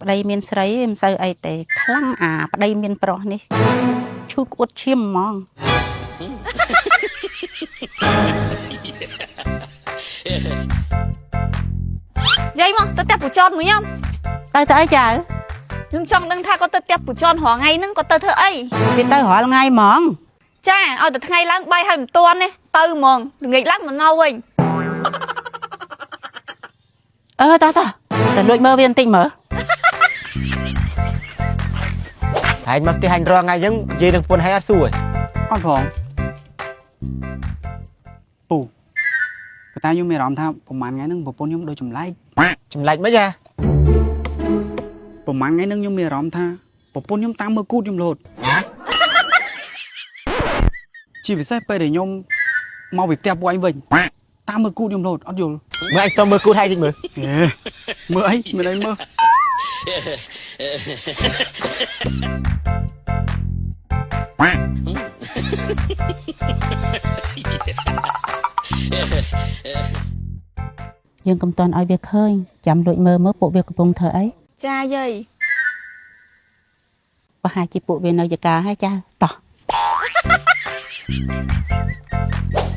ប្តីមានស្រីមិនសូវអីទេខ្លាំងប្តីមានប្រុសនេះឈូកអួតឈាមហ្មងយាយមកទៅផ្ទះពូចនមួយខ្ញុំទៅអីចៅខ្ញុំចង់ដឹងថាគាត់ទៅផ្ទះពូចនរាល់ថ្ងៃហ្នឹងគាត់ទៅធ្វើអីវាទៅរាល់ថ្ងៃហ្មងចាឲ្យតែថ្ងៃឡើងបាយហើយមិនទាន់ទេទៅហ្មងល្ងាចឡើងមកនៅវិញតលួចមើលវាបន្តិចមើលហើយមកទីហាញរងថ្ងៃអញ្ចឹងនិយាយនឹងប្រពន្ធហើយអត់សួរអត់ផងពូប៉ុន្តែខ្ញុំមានអារម្មណ៍ថាប្រហែលថ្ងៃហ្នឹងប្រពន្ធខ្ញុំដូចចម្លែកមិនយ៉ាប្រហែលថ្ងៃហ្នឹងខ្ញុំមានអារម្មណ៍ថាប្រពន្ធខ្ញុំតាមមើលគូតខ្ញុំរហូតជាពិសេសពេលដែលខ្ញុំមកពីផ្ទះពួកឯងវិញតាមមើលគូតខ្ញុំរហូតអត់យល់មើលអញសុំមើលគូតហើយតិចមើលមើលអីមានអីមើលយើងកុំតន់ឲ្យវាឃើញចាំលួចមើលពួកវាកំពុងធ្វើអីចាយាយប្រហែលជាពួកវានៅចកាហើយចាតោះ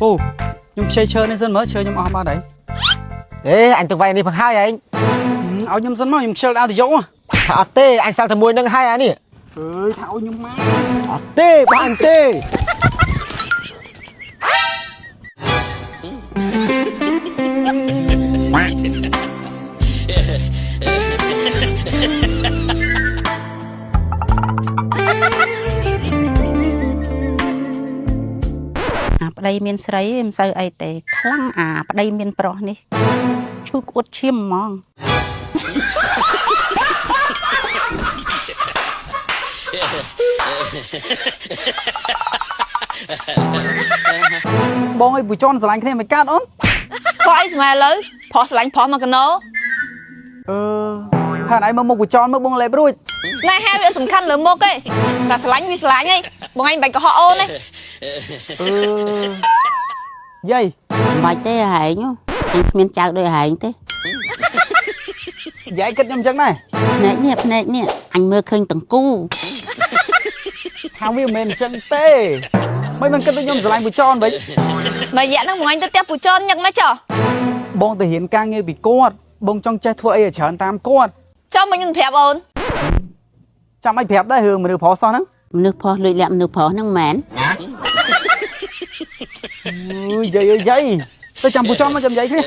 ពូខ្ញុំខ្ចីឈើនេះសិនមើលឈើខ្ញុំអស់បាត់ហើយអញទៅវាយនេះផងហើយឯងឲ្យខ្ញុំសិនមកខ្ញុំខ្ជិលដល់ទៅយកអត់ទេអញសាល់តែមួយនឹងហើយអានេះអើយថាឲ្យខ្ញុំមកអត់ទេបងអញទេប្តីមានស្រីមិនសូវអីទេខ្លាំងប្តីមានប្រុសនេះឈូកអួតឈាមហ្មងបងឲ្យពូចនស្រឡាញ់គ្នាមិនកាត់អូនគាត់អីស្មែឥឡូវប្រុសស្រឡាញ់ប្រុសមកកណោហានឯងមកមុខពូចនមកបងលេបរួចស្នេហាវាសំខាន់លើមុខទេតែស្រឡាញ់វាស្រឡាញ់ឯងបងឯងបាច់កុហកអូនទេយាយមិនបាច់ទេហែងខ្ញុំគ្មានចៅដូចហែងទេយាយគិតខ្ញុំអញ្ចឹងដែរភ្នែកនេះអញមើលឃើញតង្គូថាវាមិនមែនអញ្ចឹងទេមិនគិតថាខ្ញុំស្រឡាញ់ពូចនវិញបើរយៈហ្នឹងបងឯងទៅផ្ទះពូចនញឹកមកចុះបងទៅរៀនការងារពីគាត់បងចង់ចេះធ្វើអីឲ្យច្រើនតាមគាត់ចាំមកខ្ញុំប្រាប់អូនចាំឲ្យប្រាប់ដែររឿងមនុស្សប្រុសសោះហ្នឹងមនុស្សប្រុសលួចលាក់មនុស្សប្រុសហ្នឹងមែនយាយទៅចាំពូចនមកចាំយាយគ្នា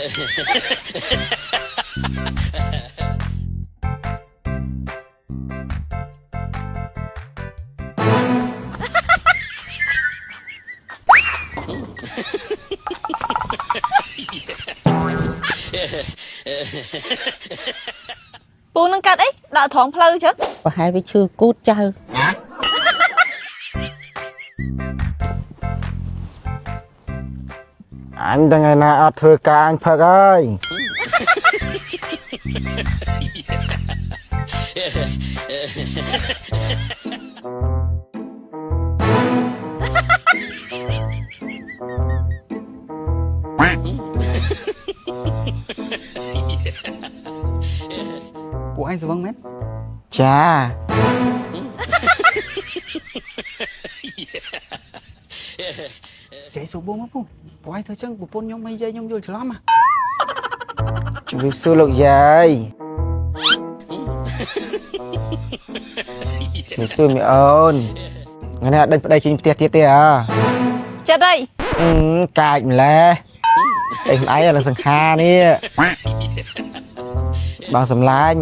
ពូនឹងកាត់អីដាក់ត្រង់ផ្លូវចឹងប្រហែលវាឈឺគូតចៅអញថ្ងៃណាអត់ធ្វើការអញផឹកហើយពួកឯងស្វឹងមែនចាចៃសួរបងមកពូពួកឯងធ្វើចឹងប្រពន្ធខ្ញុំឲ្យយាយខ្ញុំយល់ច្រឡំជំរាបសួរលោកយាយជំរាបសួរមីអូនថ្ងៃនេះអត់ដេញប្តីចេញផ្ទះទៀតទេចិត្តអីកាចម្លេះអីមិនអីឡើងសង្ហានេះបងសំឡាញ់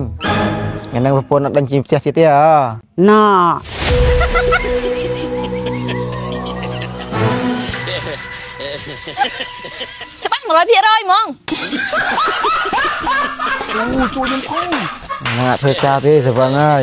ថ្ងៃនេះប្រពន្ធអត់ដេញចេញផ្ទះទៀតទេណ៎ច្បាស់ 100% ហ្មងអូជួយខ្ញុំផងណាធ្វើការទេសវឹងហើយ